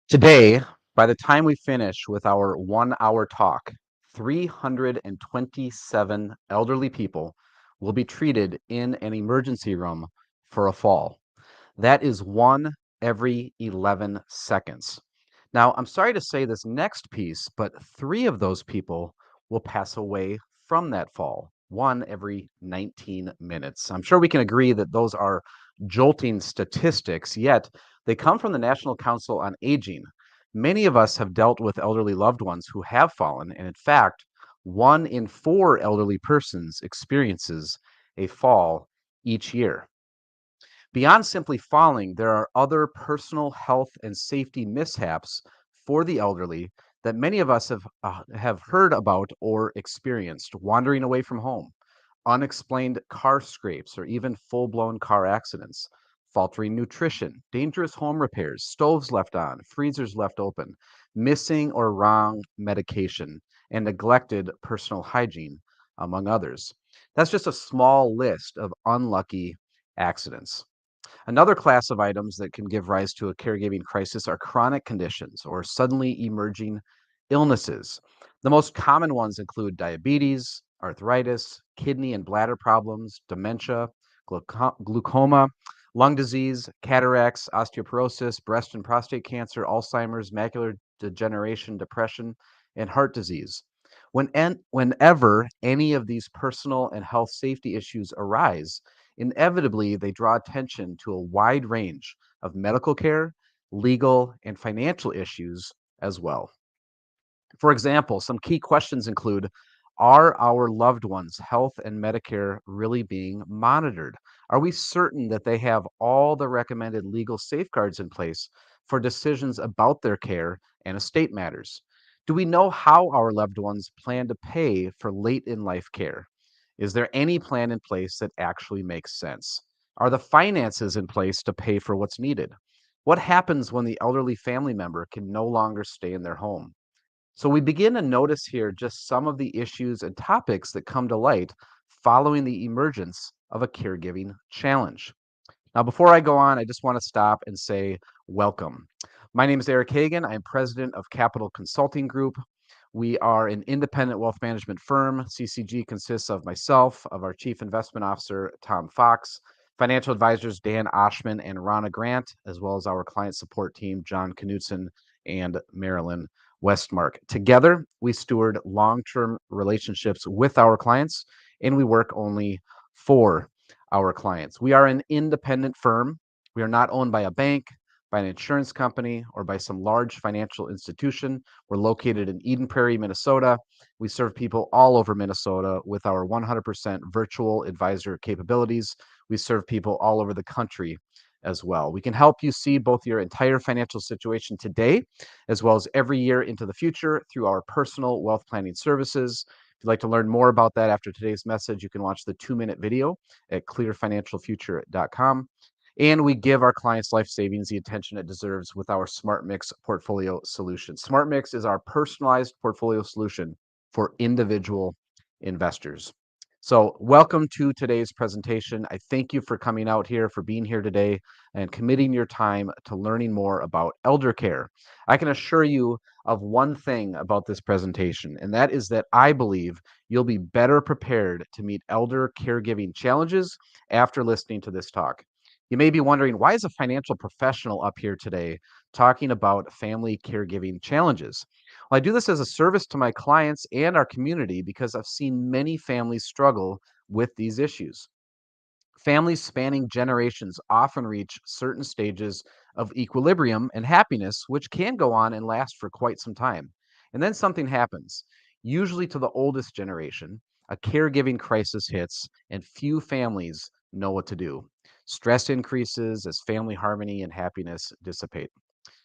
Today, by the time we finish with our 1 hour talk, 327 elderly people will be treated in an emergency room for a fall. That is one every 11 seconds. Now, I'm sorry to say this next piece, but three of those people will pass away from that fall, one every 19 minutes. I'm sure we can agree that those are jolting statistics, yet they come from the National Council on Aging. Many of us have dealt with elderly loved ones who have fallen, and in fact, one in four elderly persons experiences a fall each year. Beyond simply falling, there are other personal health and safety mishaps for the elderly that many of us have heard about or experienced: wandering away from home, unexplained car scrapes, or even full blown car accidents, faltering nutrition, dangerous home repairs, stoves left on, freezers left open, missing or wrong medication, and neglected personal hygiene, among others. That's just a small list of unlucky accidents. Another class of items that can give rise to a caregiving crisis are chronic conditions or suddenly emerging illnesses. The most common ones include diabetes, arthritis, kidney and bladder problems, dementia, glaucoma, lung disease, cataracts, osteoporosis, breast and prostate cancer, Alzheimer's, macular degeneration, depression, and heart disease. Whenever any of these personal and health safety issues arise, inevitably they draw attention to a wide range of medical care, legal, and financial issues as well. For example, some key questions include: are our loved ones' health and Medicare really being monitored? Are we certain that they have all the recommended legal safeguards in place for decisions about their care and estate matters? Do we know how our loved ones plan to pay for late in life care? Is there any plan in place that actually makes sense? Are the finances in place to pay for what's needed? What happens when the elderly family member can no longer stay in their home? So we begin to notice here just some of the issues and topics that come to light following the emergence of a caregiving challenge. Now, before I go on, I just want to stop and say welcome. My name is Eric Hagan. I'm president of Capital Consulting Group. We are an independent wealth management firm. CCG consists of myself, of our chief investment officer, Tom Fox, financial advisors, Dan Oshman and Rana Grant, as well as our client support team, John Knutson and Marilyn Westmark. Together, we steward long-term relationships with our clients, and we work only for our clients. We are an independent firm. We are not owned by a bank, by an insurance company, or by some large financial institution. We're located in Eden Prairie, Minnesota. We serve people all over Minnesota with our 100% virtual advisor capabilities. We serve people all over the country as well. We can help you see both your entire financial situation today, as well as every year into the future through our personal wealth planning services. If you'd like to learn more about that after today's message, you can watch the 2-minute video at clearfinancialfuture.com. And we give our clients' life savings the attention it deserves with our Smart Mix portfolio solution. Smart Mix is our personalized portfolio solution for individual investors. So, welcome to today's presentation. I thank you for coming out here, for being here today, and committing your time to learning more about elder care. I can assure you of one thing about this presentation, and that is that I believe you'll be better prepared to meet elder caregiving challenges after listening to this talk. You may be wondering, why is a financial professional up here today talking about family caregiving challenges? Well, I do this as a service to my clients and our community because I've seen many families struggle with these issues. Families spanning generations often reach certain stages of equilibrium and happiness, which can go on and last for quite some time. And then something happens. Usually to the oldest generation, a caregiving crisis hits, and few families know what to do. Stress increases as family harmony and happiness dissipate.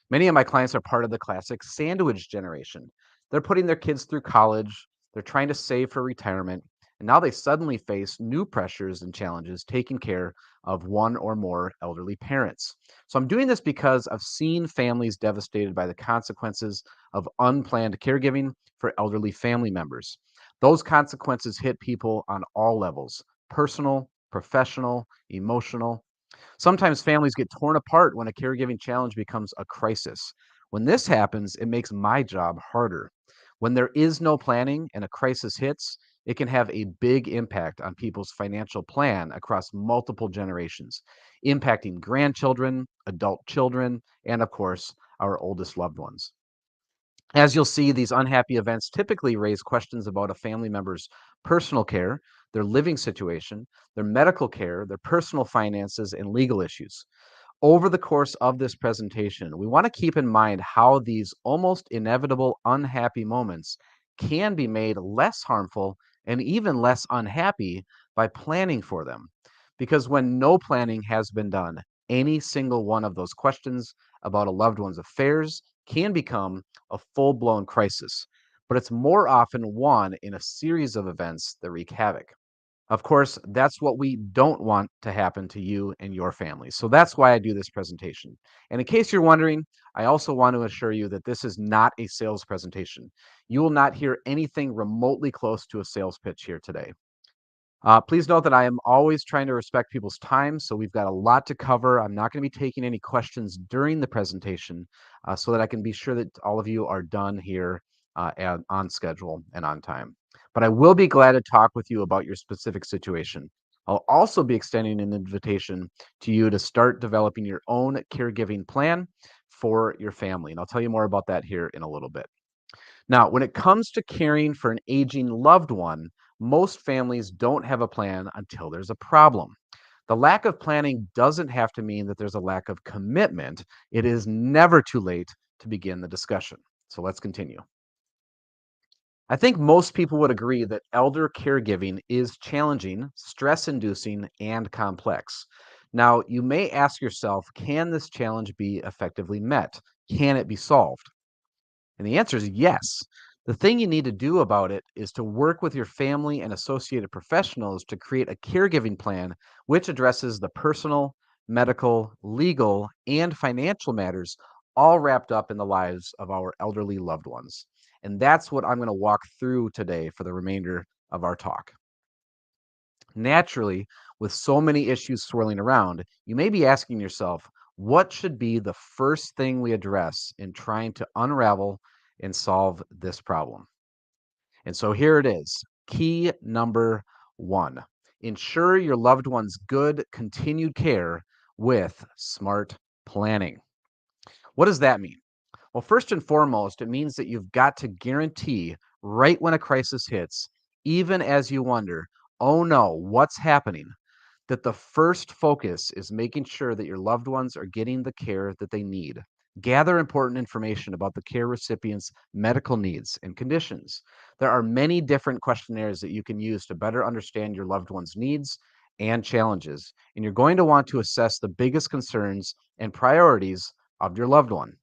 Many of my clients are part of the classic sandwich generation. They're putting their kids through college, they're trying to save for retirement, and now they suddenly face new pressures and challenges taking care of one or more elderly parents. So I'm doing this because I've seen families devastated by the consequences of unplanned caregiving for elderly family members. Those consequences hit people on all levels: personal, professional, emotional. Sometimes families get torn apart when a caregiving challenge becomes a crisis. When this happens, it makes my job harder. When there is no planning and a crisis hits, it can have a big impact on people's financial plan across multiple generations, impacting grandchildren, adult children, and of course, our oldest loved ones. As you'll see, these unhappy events typically raise questions about a family member's personal care, their living situation, their medical care, their personal finances, and legal issues. Over the course of this presentation, we want to keep in mind how these almost inevitable unhappy moments can be made less harmful and even less unhappy by planning for them. Because when no planning has been done, any single one of those questions about a loved one's affairs can become a full blown crisis. But it's more often one in a series of events that wreak havoc. Of course, that's what we don't want to happen to you and your family. So that's why I do this presentation. And in case you're wondering, I also want to assure you that this is not a sales presentation. You will not hear anything remotely close to a sales pitch here today. Please note that I am always trying to respect people's time, so we've got a lot to cover. I'm not going to be taking any questions during the presentation so that I can be sure that all of you are done here on schedule and on time. But I will be glad to talk with you about your specific situation. I'll also be extending an invitation to you to start developing your own caregiving plan for your family. And I'll tell you more about that here in a little bit. Now, when it comes to caring for an aging loved one, most families don't have a plan until there's a problem. The lack of planning doesn't have to mean that there's a lack of commitment. It is never too late to begin the discussion. So let's continue. I think most people would agree that elder caregiving is challenging, stress inducing, and complex. Now, you may ask yourself, can this challenge be effectively met? Can it be solved? And the answer is yes. The thing you need to do about it is to work with your family and associated professionals to create a caregiving plan which addresses the personal, medical, legal, and financial matters all wrapped up in the lives of our elderly loved ones. And that's what I'm going to walk through today for the remainder of our talk. Naturally, with so many issues swirling around, you may be asking yourself, what should be the first thing we address in trying to unravel and solve this problem? And so here it is. Key number one, ensure your loved one's good continued care with smart planning. What does that mean? Well, first and foremost, it means that you've got to guarantee right when a crisis hits, even as you wonder, oh no, what's happening? That the first focus is making sure that your loved ones are getting the care that they need. Gather important information about the care recipient's medical needs and conditions. There are many different questionnaires that you can use to better understand your loved one's needs and challenges, and you're going to want to assess the biggest concerns and priorities of your loved one.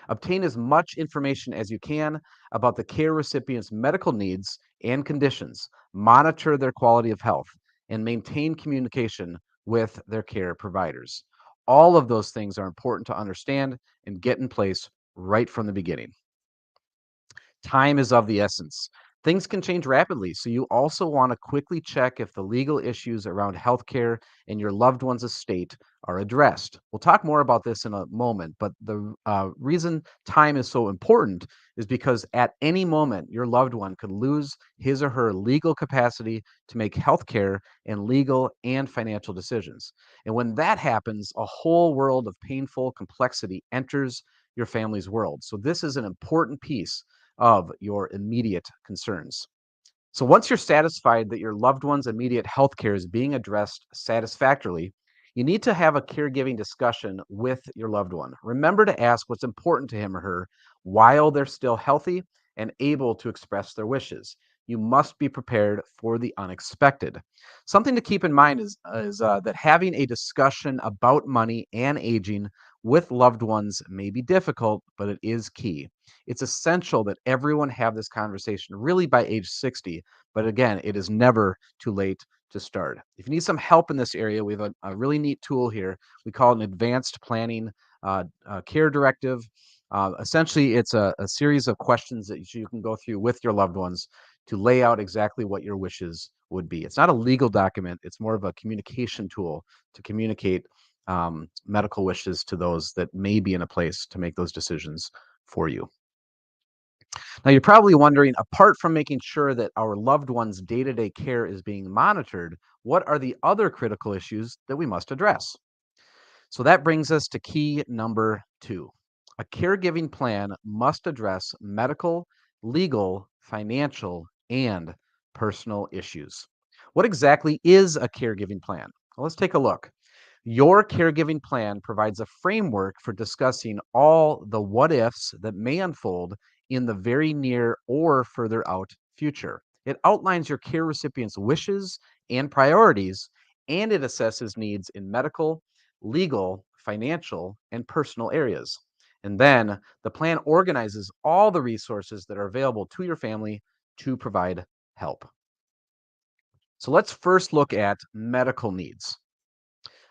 Obtain as much information as you can about the care recipient's medical needs and conditions. Monitor their quality of health and maintain communication with their care providers. All of those things are important to understand and get in place right from the beginning. Time is of the essence. Things can change rapidly, so you also want to quickly check if the legal issues around healthcare and your loved one's estate are addressed. We'll talk more about this in a moment, but the reason time is so important is because at any moment, your loved one could lose his or her legal capacity to make healthcare and legal and financial decisions. And when that happens, a whole world of painful complexity enters your family's world. So, this is an important piece of your immediate concerns. So once you're satisfied that your loved one's immediate health care is being addressed satisfactorily, you need to have a caregiving discussion with your loved one. Remember to ask what's important to him or her while they're still healthy and able to express their wishes. You must be prepared for the unexpected. Something to keep in mind is that having a discussion about money and aging with loved ones may be difficult, but it is key. It's essential that everyone have this conversation really by age 60. But again, it is never too late to start. If you need some help in this area, we have a really neat tool here. We call it an advanced planning care directive. Essentially, it's a series of questions that you can go through with your loved ones to lay out exactly what your wishes would be. It's not a legal document, it's more of a communication tool to communicate medical wishes to those that may be in a place to make those decisions for you. Now, you're probably wondering, apart from making sure that our loved one's day to day care is being monitored, what are the other critical issues that we must address? So that brings us to key number two. A caregiving plan must address medical, legal, financial, and personal issues. What exactly is a caregiving plan? Well, let's take a look. Your caregiving plan provides a framework for discussing all the what ifs that may unfold in the very near or further out future. It outlines your care recipient's wishes and priorities, and it assesses needs in medical, legal, financial, and personal areas. And then the plan organizes all the resources that are available to your family to provide help. So let's first look at medical needs.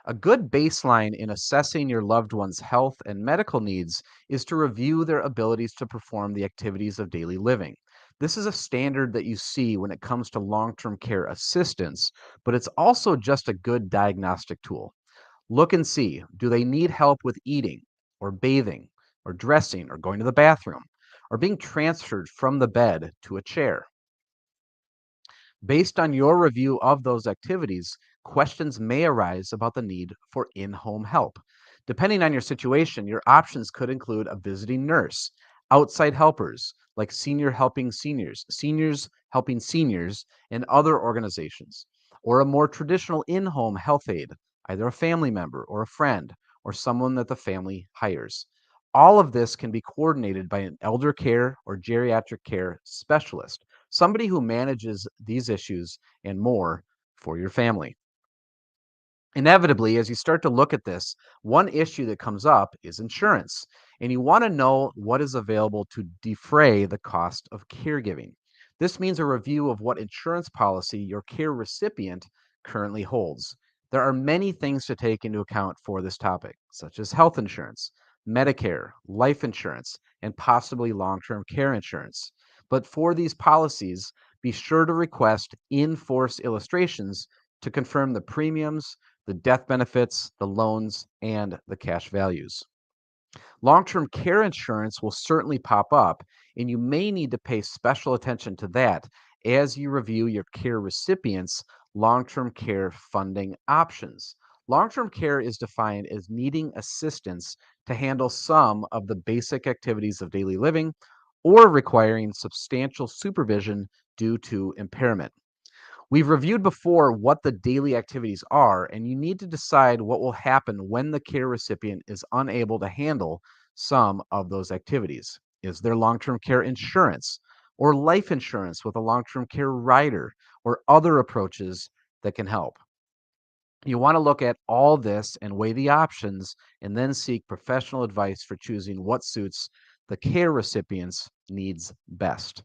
A good baseline in assessing your loved one's health and medical needs is to review their abilities to perform the activities of daily living. This is a standard that you see when it comes to long term care assistance, but it's also just a good diagnostic tool. Look and see, do they need help with eating, or bathing, or dressing, or going to the bathroom, or being transferred from the bed to a chair? Based on your review of those activities, questions may arise about the need for in home help. Depending on your situation, your options could include a visiting nurse, outside helpers like Senior Helping Seniors, Seniors Helping Seniors, and other organizations, or a more traditional in home health aide, either a family member or a friend or someone that the family hires. All of this can be coordinated by an elder care or geriatric care specialist, somebody who manages these issues and more for your family. Inevitably, as you start to look at this, one issue that comes up is insurance, and you want to know what is available to defray the cost of caregiving. This means a review of what insurance policy your care recipient currently holds. There are many things to take into account for this topic, such as health insurance, Medicare, life insurance, and possibly long term care insurance. But for these policies, be sure to request in force illustrations to confirm the premiums, the death benefits, the loans, and the cash values. Long term care insurance will certainly pop up, and you may need to pay special attention to that as you review your care recipient's long term care funding options. Long term care is defined as needing assistance to handle some of the basic activities of daily living or requiring substantial supervision due to impairment. We've reviewed before what the daily activities are, and you need to decide what will happen when the care recipient is unable to handle some of those activities. Is there long term care insurance or life insurance with a long term care rider or other approaches that can help? You want to look at all this and weigh the options and then seek professional advice for choosing what suits the care recipient's needs best.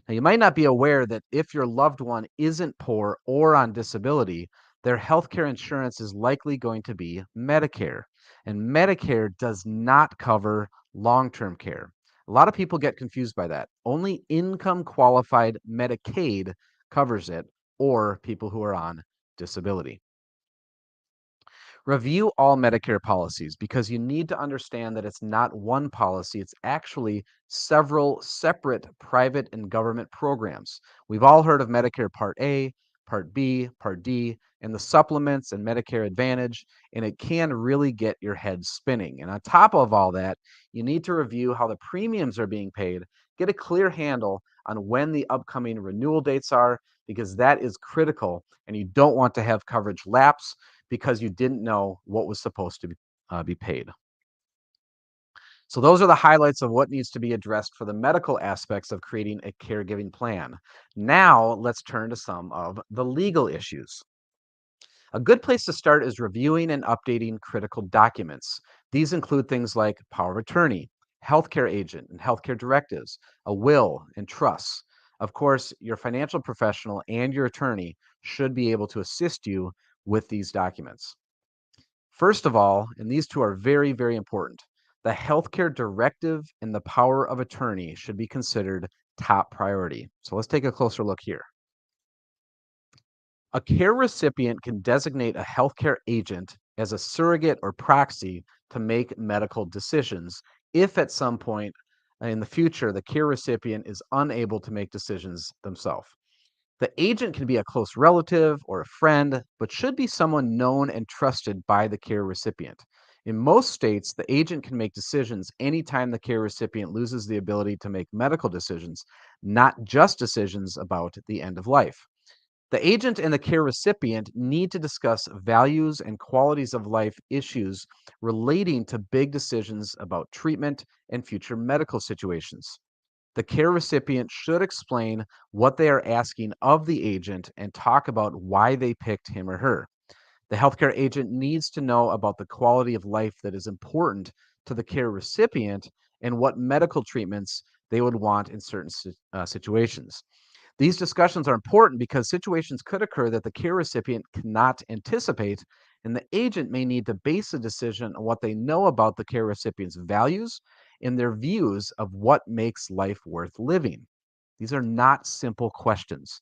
Now, you might not be aware that if your loved one isn't poor or on disability, their healthcare insurance is likely going to be Medicare. And Medicare does not cover long term care. A lot of people get confused by that. Only income qualified Medicaid covers it, or people who are on disability. Review all Medicare policies because you need to understand that it's not one policy, it's actually several separate private and government programs. We've all heard of Medicare Part A, Part B, Part D, and the supplements and Medicare Advantage, and it can really get your head spinning. And on top of all that, you need to review how the premiums are being paid, get a clear handle on when the upcoming renewal dates are, because that is critical, and you don't want to have coverage lapse because you didn't know what was supposed to be paid. So, those are the highlights of what needs to be addressed for the medical aspects of creating a caregiving plan. Now, let's turn to some of the legal issues. A good place to start is reviewing and updating critical documents. These include things like power of attorney, healthcare agent and healthcare directives, a will, and trusts. Of course, your financial professional and your attorney should be able to assist you with these documents. First of all, and these two are very, very important, the healthcare directive and the power of attorney should be considered top priority. So let's take a closer look here. A care recipient can designate a healthcare agent as a surrogate or proxy to make medical decisions if at some point in the future the care recipient is unable to make decisions themselves. The agent can be a close relative or a friend, but should be someone known and trusted by the care recipient. In most states, the agent can make decisions anytime the care recipient loses the ability to make medical decisions, not just decisions about the end of life. The agent and the care recipient need to discuss values and qualities of life issues relating to big decisions about treatment and future medical situations. The care recipient should explain what they are asking of the agent and talk about why they picked him or her. The healthcare agent needs to know about the quality of life that is important to the care recipient and what medical treatments they would want in certain situations. These discussions are important because situations could occur that the care recipient cannot anticipate, and the agent may need to base a decision on what they know about the care recipient's values and their views of what makes life worth living. These are not simple questions,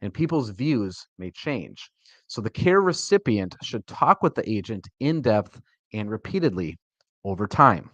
and people's views may change. So the care recipient should talk with the agent in depth and repeatedly over time.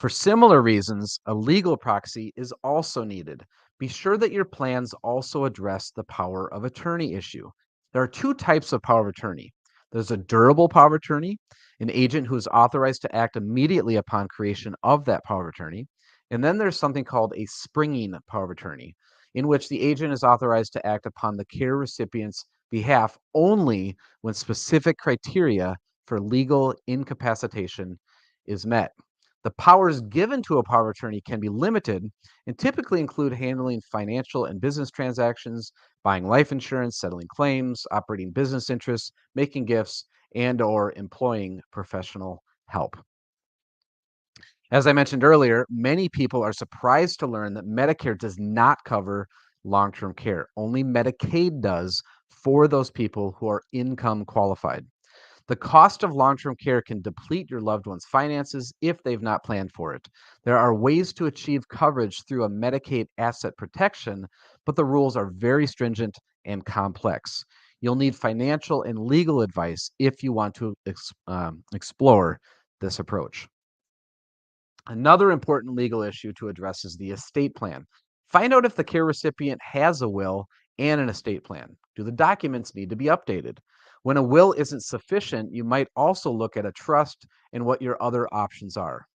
For similar reasons, a legal proxy is also needed. Be sure that your plans also address the power of attorney issue. There are two types of power of attorney. There's a durable power of attorney, an agent who is authorized to act immediately upon creation of that power of attorney. And then there's something called a springing power of attorney, in which the agent is authorized to act upon the care recipient's behalf only when specific criteria for legal incapacitation is met. The powers given to a power of attorney can be limited and typically include handling financial and business transactions, buying life insurance, settling claims, operating business interests, making gifts, and or employing professional help. As I mentioned earlier, many people are surprised to learn that Medicare does not cover long-term care. Only Medicaid does for those people who are income qualified. The cost of long term care can deplete your loved one's finances if they've not planned for it. There are ways to achieve coverage through a Medicaid asset protection, but the rules are very stringent and complex. You'll need financial and legal advice if you want to explore this approach. Another important legal issue to address is the estate plan. Find out if the care recipient has a will and an estate plan. Do the documents need to be updated? When a will isn't sufficient, you might also look at a trust and what your other options are.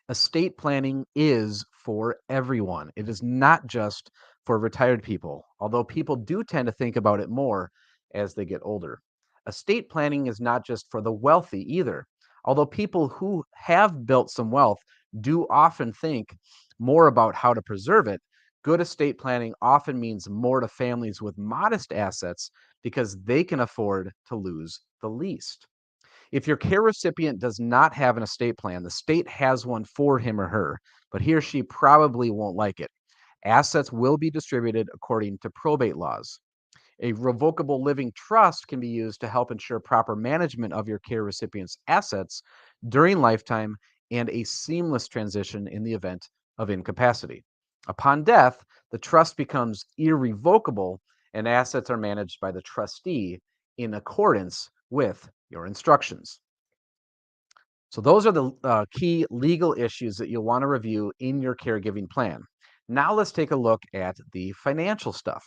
Estate planning is for everyone. It is not just for retired people, although people do tend to think about it more as they get older. Estate planning is not just for the wealthy either, although people who have built some wealth do often think more about how to preserve it. Good estate planning often means more to families with modest assets because they can afford to lose the least. If your care recipient does not have an estate plan, the state has one for him or her, but he or she probably won't like it. Assets will be distributed according to probate laws. A revocable living trust can be used to help ensure proper management of your care recipient's assets during lifetime and a seamless transition in the event of incapacity. Upon death, the trust becomes irrevocable and assets are managed by the trustee in accordance with your instructions. So, those are the key legal issues that you'll want to review in your caregiving plan. Now, let's take a look at the financial stuff.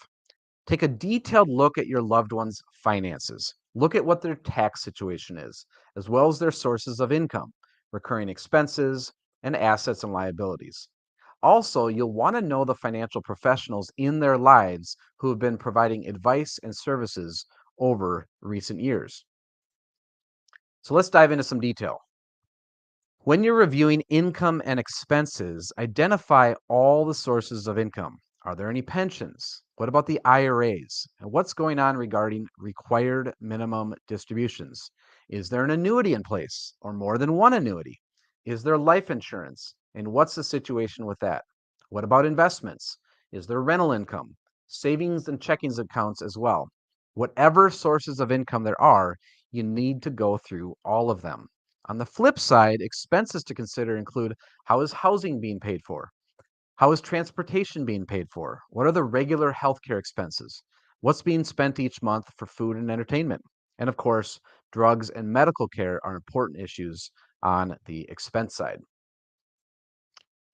Take a detailed look at your loved one's finances. Look at what their tax situation is, as well as their sources of income, recurring expenses, and assets and liabilities. Also, you'll want to know the financial professionals in their lives who have been providing advice and services over recent years. So let's dive into some detail. When you're reviewing income and expenses, identify all the sources of income. Are there any pensions? What about the IRAs? And what's going on regarding required minimum distributions? Is there an annuity in place or more than one annuity? Is there life insurance? And what's the situation with that? What about investments? Is there rental income? Savings and checkings accounts as well. Whatever sources of income there are, you need to go through all of them. On the flip side, expenses to consider include: how is housing being paid for? How is transportation being paid for? What are the regular healthcare expenses? What's being spent each month for food and entertainment? And of course, drugs and medical care are important issues on the expense side.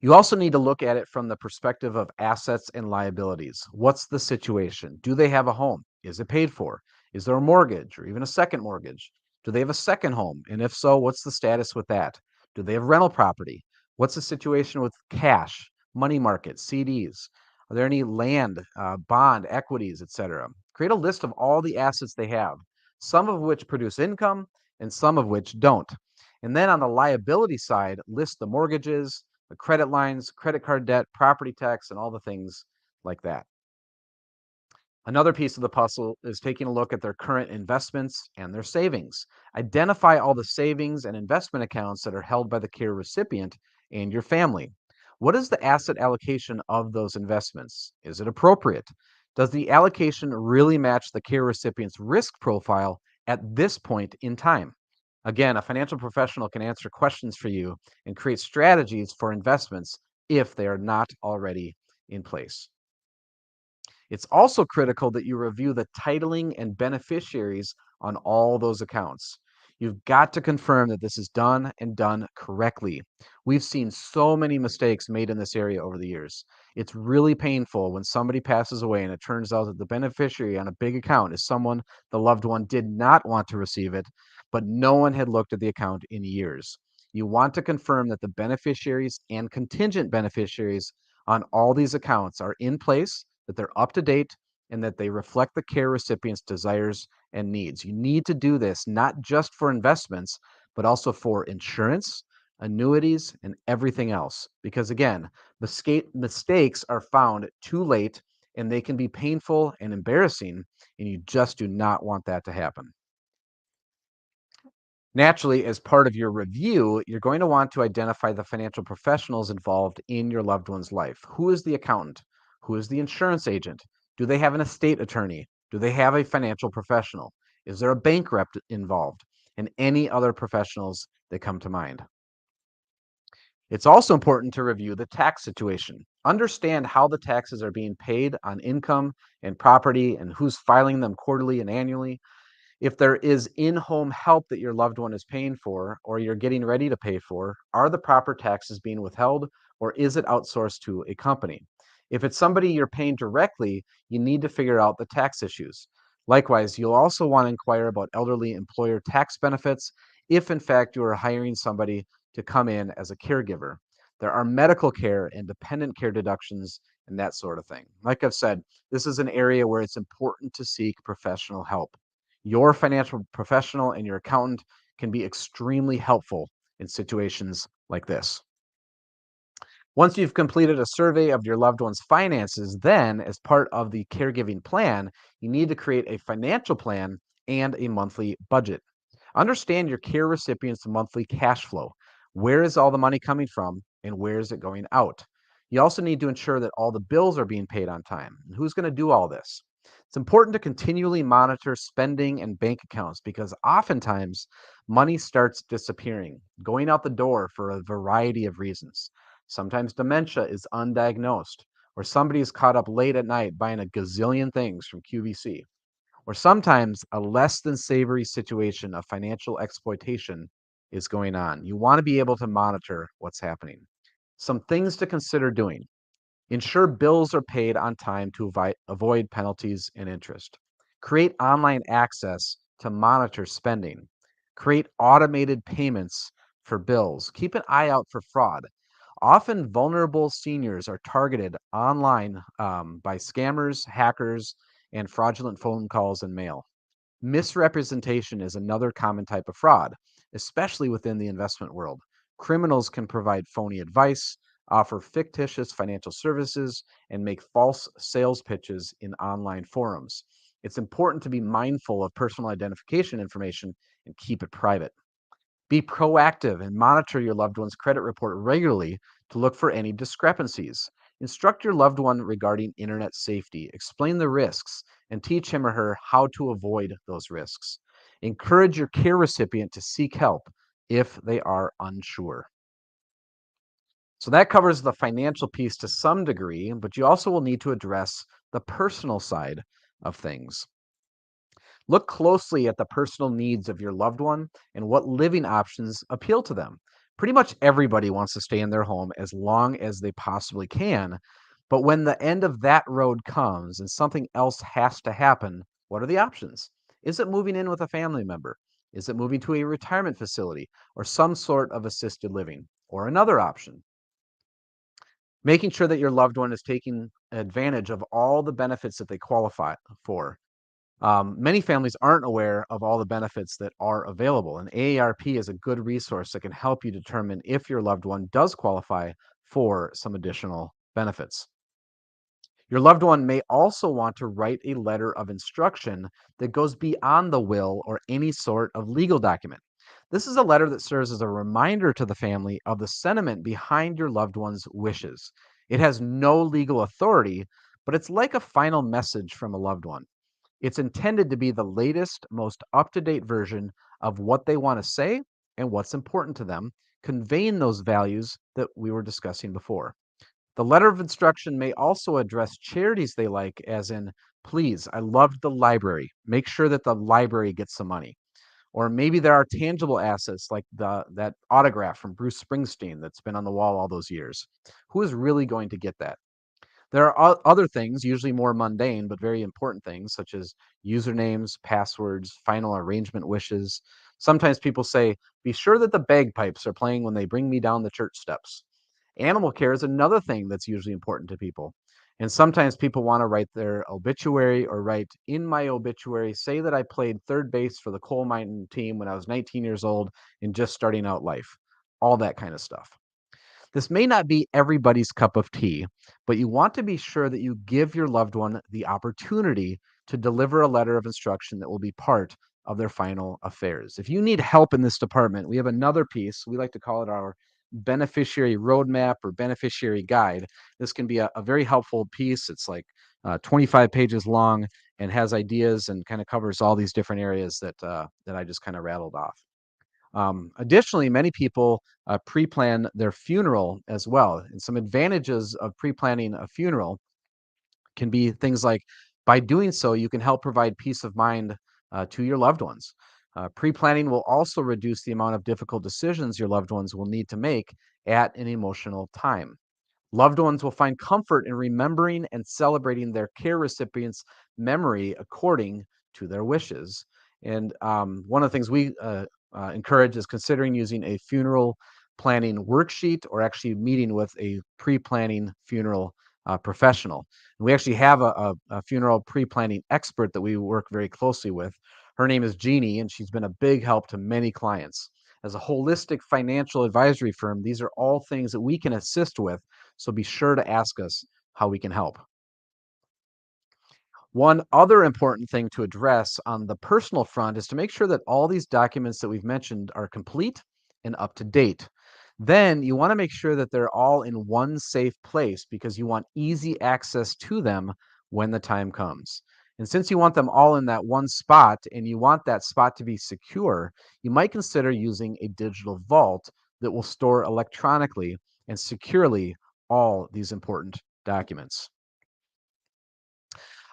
You also need to look at it from the perspective of assets and liabilities. What's the situation? Do they have a home? Is it paid for? Is there a mortgage or even a second mortgage? Do they have a second home? And if so, what's the status with that? Do they have rental property? What's the situation with cash, money market, CDs? Are there any land, bond, equities, etc.? Create a list of all the assets they have, some of which produce income and some of which don't. And then on the liability side, list the mortgages, the credit lines, credit card debt, property tax, and all the things like that. Another piece of the puzzle is taking a look at their current investments and their savings. Identify all the savings and investment accounts that are held by the care recipient and your family. What is the asset allocation of those investments? Is it appropriate? Does the allocation really match the care recipient's risk profile at this point in time? Again, a financial professional can answer questions for you and create strategies for investments if they are not already in place. It's also critical that you review the titling and beneficiaries on all those accounts. You've got to confirm that this is done and done correctly. We've seen so many mistakes made in this area over the years. It's really painful when somebody passes away and it turns out that the beneficiary on a big account is someone the loved one did not want to receive it, but no one had looked at the account in years. You want to confirm that the beneficiaries and contingent beneficiaries on all these accounts are in place, that they're up to date, and that they reflect the care recipient's desires and needs. You need to do this not just for investments, but also for insurance, annuities, and everything else. Because again, mistakes are found too late and they can be painful and embarrassing, and you just do not want that to happen. Naturally, as part of your review, you're going to want to identify the financial professionals involved in your loved one's life. Who is the accountant? Who is the insurance agent? Do they have an estate attorney? Do they have a financial professional? Is there a bank rep involved? And any other professionals that come to mind. It's also important to review the tax situation. Understand how the taxes are being paid on income and property and who's filing them quarterly and annually. If there is in-home help that your loved one is paying for or you're getting ready to pay for, are the proper taxes being withheld or is it outsourced to a company? If it's somebody you're paying directly, you need to figure out the tax issues. Likewise, you'll also want to inquire about elderly employer tax benefits if, in fact, you are hiring somebody to come in as a caregiver. There are medical care and dependent care deductions and that sort of thing. Like I've said, this is an area where it's important to seek professional help. Your financial professional and your accountant can be extremely helpful in situations like this. Once you've completed a survey of your loved one's finances, then, as part of the caregiving plan, you need to create a financial plan and a monthly budget. Understand your care recipient's monthly cash flow. Where is all the money coming from and where is it going out? You also need to ensure that all the bills are being paid on time. And who's going to do all this? It's important to continually monitor spending and bank accounts because oftentimes money starts disappearing, going out the door for a variety of reasons. Sometimes dementia is undiagnosed, or somebody is caught up late at night buying a gazillion things from QVC, or sometimes a less than savory situation of financial exploitation is going on. You want to be able to monitor what's happening. Some things to consider doing: ensure bills are paid on time to avoid penalties and interest. Create online access to monitor spending. Create automated payments for bills. Keep an eye out for fraud. Often, vulnerable seniors are targeted online by scammers, hackers, and fraudulent phone calls and mail. Misrepresentation is another common type of fraud, especially within the investment world. Criminals can provide phony advice, offer fictitious financial services, and make false sales pitches in online forums. It's important to be mindful of personal identification information and keep it private. Be proactive and monitor your loved one's credit report regularly to look for any discrepancies. Instruct your loved one regarding internet safety, explain the risks, and teach him or her how to avoid those risks. Encourage your care recipient to seek help if they are unsure. So that covers the financial piece to some degree, but you also will need to address the personal side of things. Look closely at the personal needs of your loved one and what living options appeal to them. Pretty much everybody wants to stay in their home as long as they possibly can. But when the end of that road comes and something else has to happen, what are the options? Is it moving in with a family member? Is it moving to a retirement facility or some sort of assisted living? Or another option, making sure that your loved one is taking advantage of all the benefits that they qualify for. Many families aren't aware of all the benefits that are available, and AARP is a good resource that can help you determine if your loved one does qualify for some additional benefits. Your loved one may also want to write a letter of instruction that goes beyond the will or any sort of legal document. This is a letter that serves as a reminder to the family of the sentiment behind your loved one's wishes. It has no legal authority, but it's like a final message from a loved one. It's intended to be the latest, most up to date version of what they want to say and what's important to them, conveying those values that we were discussing before. The letter of instruction may also address charities they like, as in, please, I loved the library. Make sure that the library gets some money. Or maybe there are tangible assets like that autograph from Bruce Springsteen that's been on the wall all those years. Who is really going to get that? There are other things, usually more mundane, but very important things, such as usernames, passwords, final arrangement wishes. Sometimes people say, be sure that the bagpipes are playing when they bring me down the church steps. Animal care is another thing that's usually important to people. And sometimes people want to write their obituary or write in my obituary, say that I played third base for the coal mine team when I was 19 years old and just starting out life. All that kind of stuff. This may not be everybody's cup of tea, but you want to be sure that you give your loved one the opportunity to deliver a letter of instruction that will be part of their final affairs. If you need help in this department, we have another piece. We like to call it our beneficiary roadmap or beneficiary guide. This can be a very helpful piece. It's like 25 pages long and has ideas and kind of covers all these different areas that I just kind of rattled off. Additionally, many people pre-plan their funeral as well. And some advantages of pre-planning a funeral can be things like by doing so, you can help provide peace of mind to your loved ones. Pre-planning will also reduce the amount of difficult decisions your loved ones will need to make at an emotional time. Loved ones will find comfort in remembering and celebrating their care recipients' memory according to their wishes. And one of the things we encourage is considering using a funeral planning worksheet or actually meeting with a pre planning funeral professional. And we actually have a funeral pre planning expert that we work very closely with. Her name is Jeannie, and she's been a big help to many clients. As a holistic financial advisory firm, these are all things that we can assist with, so be sure to ask us how we can help. One other important thing to address on the personal front is to make sure that all these documents that we've mentioned are complete and up to date. Then you want to make sure that they're all in one safe place because you want easy access to them when the time comes. And since you want them all in that one spot and you want that spot to be secure, you might consider using a digital vault that will store electronically and securely all these important documents.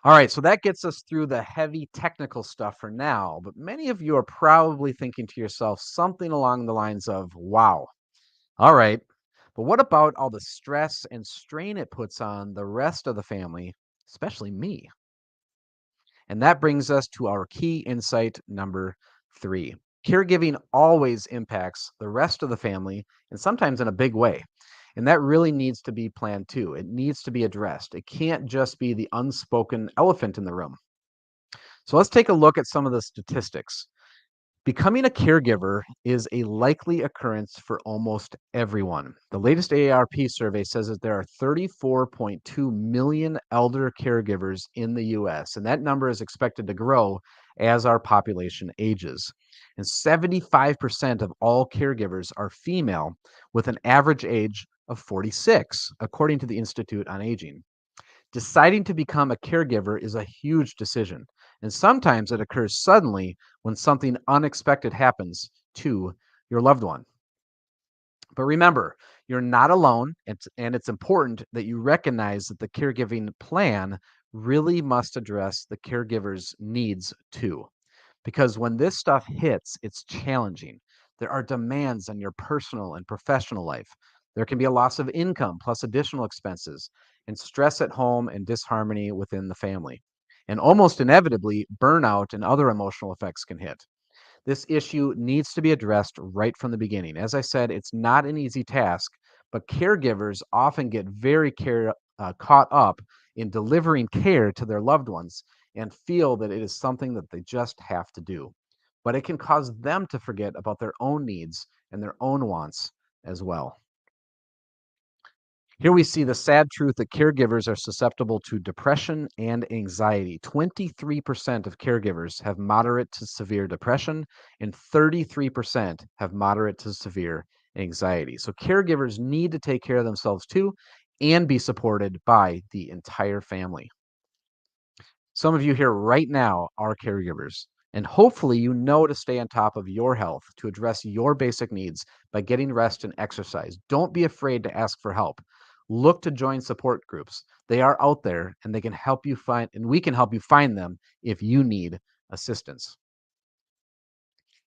All right, so that gets us through the heavy technical stuff for now, but many of you are probably thinking to yourself something along the lines of, wow, all right, but what about all the stress and strain it puts on the rest of the family, especially me? And that brings us to our key insight number three. Caregiving always impacts the rest of the family, and sometimes in a big way. And that really needs to be planned too. It needs to be addressed. It can't just be the unspoken elephant in the room. So let's take a look at some of the statistics. Becoming a caregiver is a likely occurrence for almost everyone. The latest AARP survey says that there are 34.2 million elder caregivers in the US, and that number is expected to grow as our population ages. And 75% of all caregivers are female, with an average age of 46, according to the Institute on Aging. Deciding to become a caregiver is a huge decision, and sometimes it occurs suddenly when something unexpected happens to your loved one. But remember, you're not alone, and it's important that you recognize that the caregiving plan really must address the caregiver's needs too. Because when this stuff hits, it's challenging. There are demands on your personal and professional life. There can be a loss of income plus additional expenses, and stress at home and disharmony within the family. And almost inevitably, burnout and other emotional effects can hit. This issue needs to be addressed right from the beginning. As I said, it's not an easy task, but caregivers often get caught up in delivering care to their loved ones and feel that it is something that they just have to do. But it can cause them to forget about their own needs and their own wants as well. Here we see the sad truth that caregivers are susceptible to depression and anxiety. 23% of caregivers have moderate to severe depression, and 33% have moderate to severe anxiety. So, caregivers need to take care of themselves too and be supported by the entire family. Some of you here right now are caregivers, and hopefully you know to stay on top of your health to address your basic needs by getting rest and exercise. Don't be afraid to ask for help. Look to join support groups. They are out there and they can help you find, and we can help you find them if you need assistance.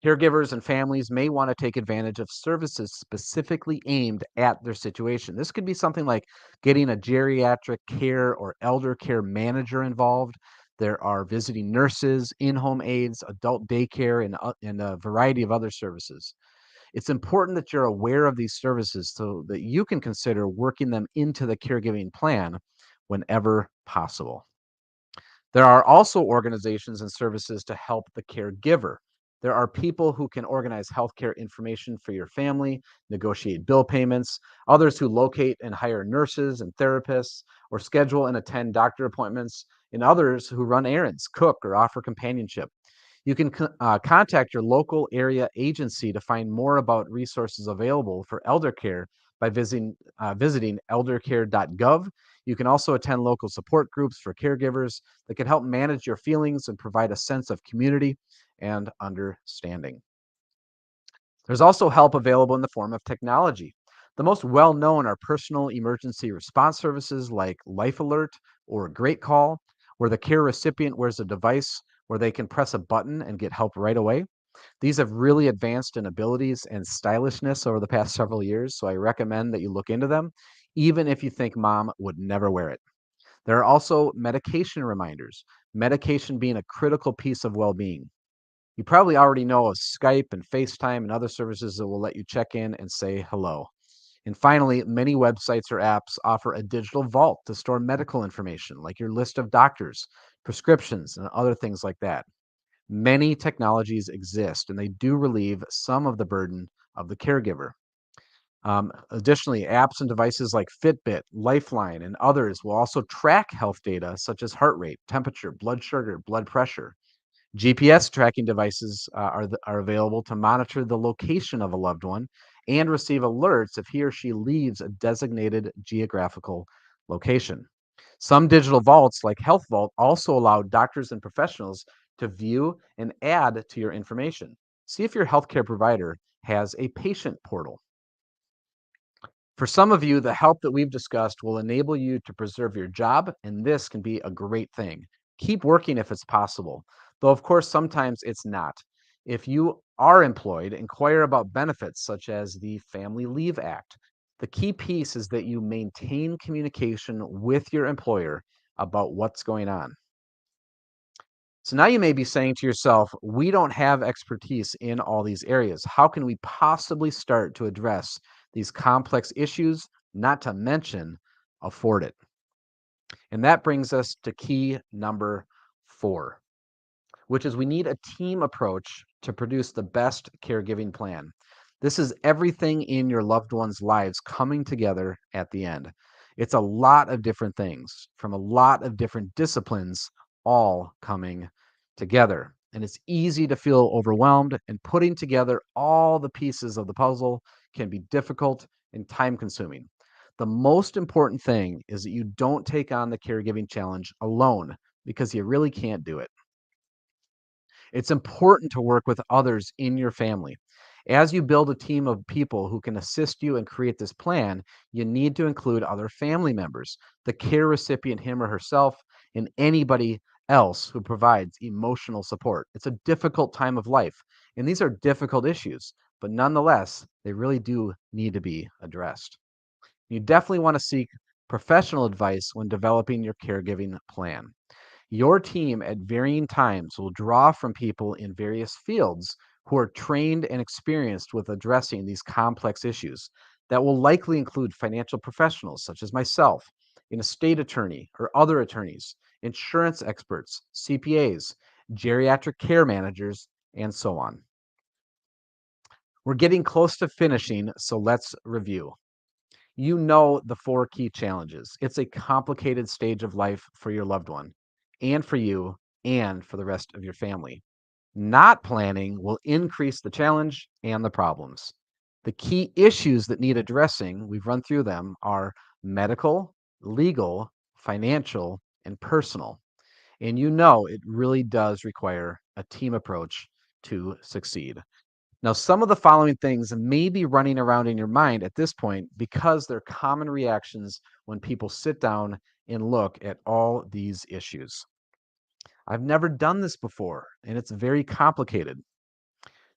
Caregivers and families may want to take advantage of services specifically aimed at their situation. This could be something like getting a geriatric care or elder care manager involved. There are visiting nurses, in home aides, adult daycare, and a variety of other services. It's important that you're aware of these services so that you can consider working them into the caregiving plan whenever possible. There are also organizations and services to help the caregiver. There are people who can organize healthcare information for your family, negotiate bill payments, others who locate and hire nurses and therapists, or schedule and attend doctor appointments, and others who run errands, cook, or offer companionship. You can contact your local area agency to find more about resources available for elder care by visiting eldercare.gov. You can also attend local support groups for caregivers that can help manage your feelings and provide a sense of community and understanding. There's also help available in the form of technology. The most well known are personal emergency response services like Life Alert or Great Call, where the care recipient wears a device where they can press a button and get help right away. These have really advanced in abilities and stylishness over the past several years, so I recommend that you look into them, even if you think mom would never wear it. There are also medication reminders, medication being a critical piece of well being. You probably already know of Skype and FaceTime and other services that will let you check in and say hello. And finally, many websites or apps offer a digital vault to store medical information, like your list of doctors, prescriptions, and other things like that. Many technologies exist, and they do relieve some of the burden of the caregiver. Additionally, apps and devices like Fitbit, Lifeline, and others will also track health data such as heart rate, temperature, blood sugar, blood pressure. GPS tracking devices are available to monitor the location of a loved one and receive alerts if he or she leaves a designated geographical location. Some digital vaults, like Health Vault, also allow doctors and professionals to view and add to your information. See if your healthcare provider has a patient portal. For some of you, the help that we've discussed will enable you to preserve your job, and this can be a great thing. Keep working if it's possible, though, of course, sometimes it's not. If you are employed, inquire about benefits such as the Family Leave Act. The key piece is that you maintain communication with your employer about what's going on. So now you may be saying to yourself, we don't have expertise in all these areas. How can we possibly start to address these complex issues, not to mention afford it? And that brings us to key number 4, which is we need a team approach to produce the best caregiving plan. This is everything in your loved ones' lives coming together at the end. It's a lot of different things from a lot of different disciplines all coming together. And it's easy to feel overwhelmed, and putting together all the pieces of the puzzle can be difficult and time consuming. The most important thing is that you don't take on the caregiving challenge alone because you really can't do it. It's important to work with others in your family. As you build a team of people who can assist you and create this plan, you need to include other family members, the care recipient, him or herself, and anybody else who provides emotional support. It's a difficult time of life, and these are difficult issues, but nonetheless, they really do need to be addressed. You definitely want to seek professional advice when developing your caregiving plan. Your team at varying times will draw from people in various fields who are trained and experienced with addressing these complex issues that will likely include financial professionals such as myself, an estate attorney or other attorneys, insurance experts, CPAs, geriatric care managers, and so on. We're getting close to finishing, so let's review. You know the four key challenges. It's a complicated stage of life for your loved one, and for you, and for the rest of your family. Not planning will increase the challenge and the problems. The key issues that need addressing, we've run through them, are medical, legal, financial, and personal. And you know it really does require a team approach to succeed. Now, some of the following things may be running around in your mind at this point because they're common reactions when people sit down and look at all these issues. I've never done this before, and it's very complicated.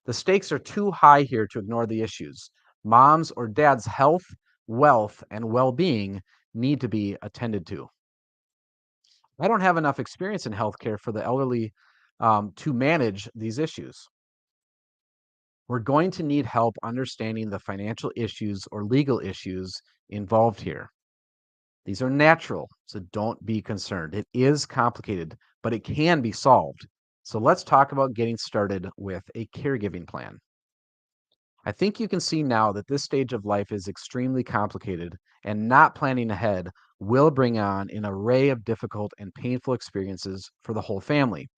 The stakes are too high here to ignore the issues. Mom's or dad's health, wealth, and well being need to be attended to. I don't have enough experience in healthcare for the elderly to manage these issues. We're going to need help understanding the financial issues or legal issues involved here. These are natural, so don't be concerned. It is complicated, but it can be solved. So let's talk about getting started with a caregiving plan. I think you can see now that this stage of life is extremely complicated, and not planning ahead will bring on an array of difficult and painful experiences for the whole family.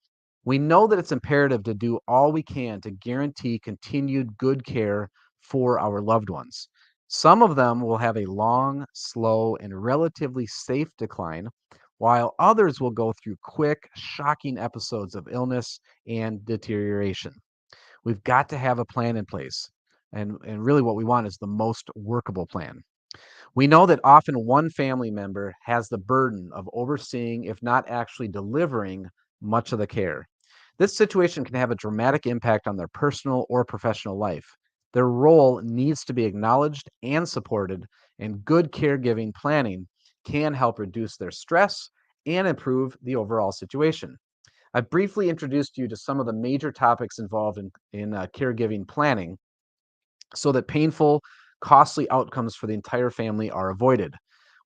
We know that it's imperative to do all we can to guarantee continued good care for our loved ones. Some of them will have a long, slow, and relatively safe decline, while others will go through quick, shocking episodes of illness and deterioration. We've got to have a plan in place. And really, what we want is the most workable plan. We know that often one family member has the burden of overseeing, if not actually delivering, much of the care. This situation can have a dramatic impact on their personal or professional life. Their role needs to be acknowledged and supported, and good caregiving planning can help reduce their stress and improve the overall situation. I've briefly introduced you to some of the major topics involved in caregiving planning so that painful, costly outcomes for the entire family are avoided.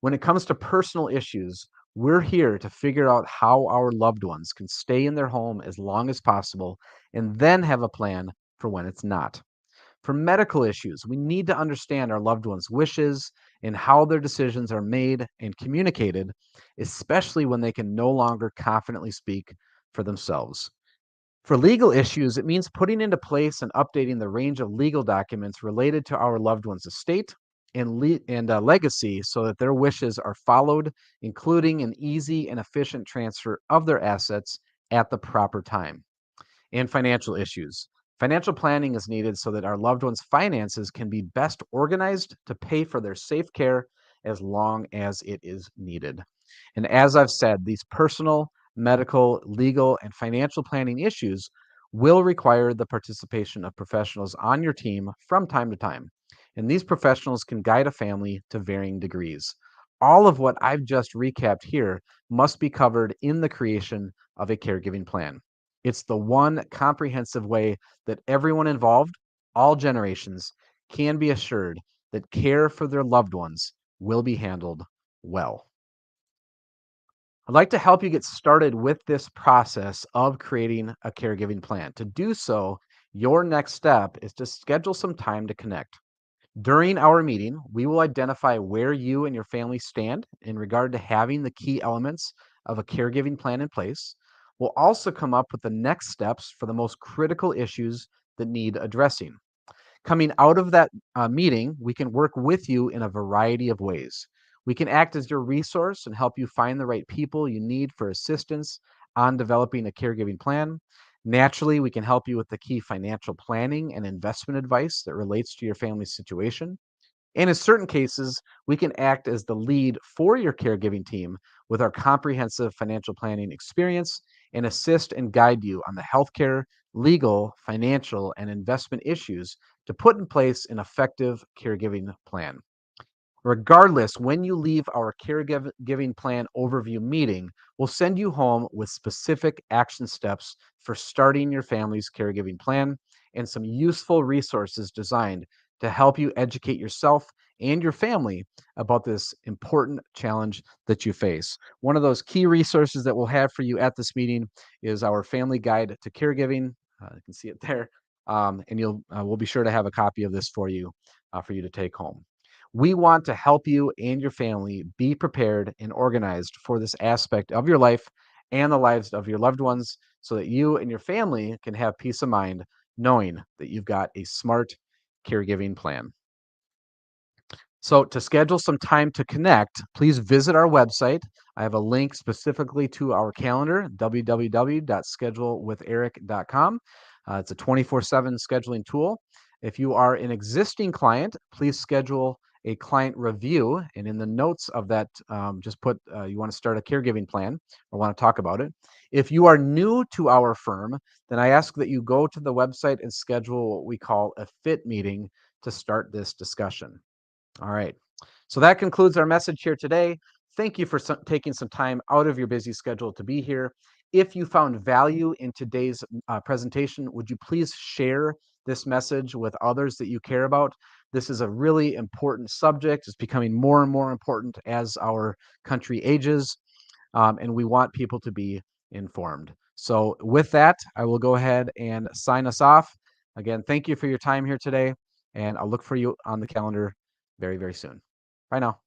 When it comes to personal issues, we're here to figure out how our loved ones can stay in their home as long as possible and then have a plan for when it's not. For medical issues, we need to understand our loved ones' wishes and how their decisions are made and communicated, especially when they can no longer confidently speak for themselves. For legal issues, it means putting into place and updating the range of legal documents related to our loved one's estate and legacy so that their wishes are followed, including an easy and efficient transfer of their assets at the proper time. And financial issues. Financial planning is needed so that our loved ones' finances can be best organized to pay for their safe care as long as it is needed. And as I've said, these personal, medical, legal, and financial planning issues will require the participation of professionals on your team from time to time. And these professionals can guide a family to varying degrees. All of what I've just recapped here must be covered in the creation of a caregiving plan. It's the one comprehensive way that everyone involved, all generations, can be assured that care for their loved ones will be handled well. I'd like to help you get started with this process of creating a caregiving plan. To do so, your next step is to schedule some time to connect. During our meeting, we will identify where you and your family stand in regard to having the key elements of a caregiving plan in place. We'll also come up with the next steps for the most critical issues that need addressing. Coming out of that meeting, we can work with you in a variety of ways. We can act as your resource and help you find the right people you need for assistance on developing a caregiving plan. Naturally, we can help you with the key financial planning and investment advice that relates to your family's situation. And in certain cases, we can act as the lead for your caregiving team with our comprehensive financial planning experience and assist and guide you on the healthcare, legal, financial, and investment issues to put in place an effective caregiving plan. Regardless, when you leave our caregiving plan overview meeting, we'll send you home with specific action steps for starting your family's caregiving plan and some useful resources designed to help you educate yourself and your family about this important challenge that you face. One of those key resources that we'll have for you at this meeting is our family guide to caregiving. You can see it there. And we'll be sure to have a copy of this for you to take home. We want to help you and your family be prepared and organized for this aspect of your life and the lives of your loved ones so that you and your family can have peace of mind knowing that you've got a smart caregiving plan. So, to schedule some time to connect, please visit our website. I have a link specifically to our calendar, www.schedulewitheric.com. It's a 24/7 scheduling tool. If you are an existing client, please schedule a client review. And in the notes of that, just put you want to start a caregiving plan or want to talk about it. If you are new to our firm, then I ask that you go to the website and schedule what we call a fit meeting to start this discussion. All right. So that concludes our message here today. Thank you for taking some time out of your busy schedule to be here. If you found value in today's presentation, would you please share this message with others that you care about? This is a really important subject. It's becoming more and more important as our country ages, and we want people to be informed. So with that, I will go ahead and sign us off. Again, thank you for your time here today, and I'll look for you on the calendar very, very soon. Bye now.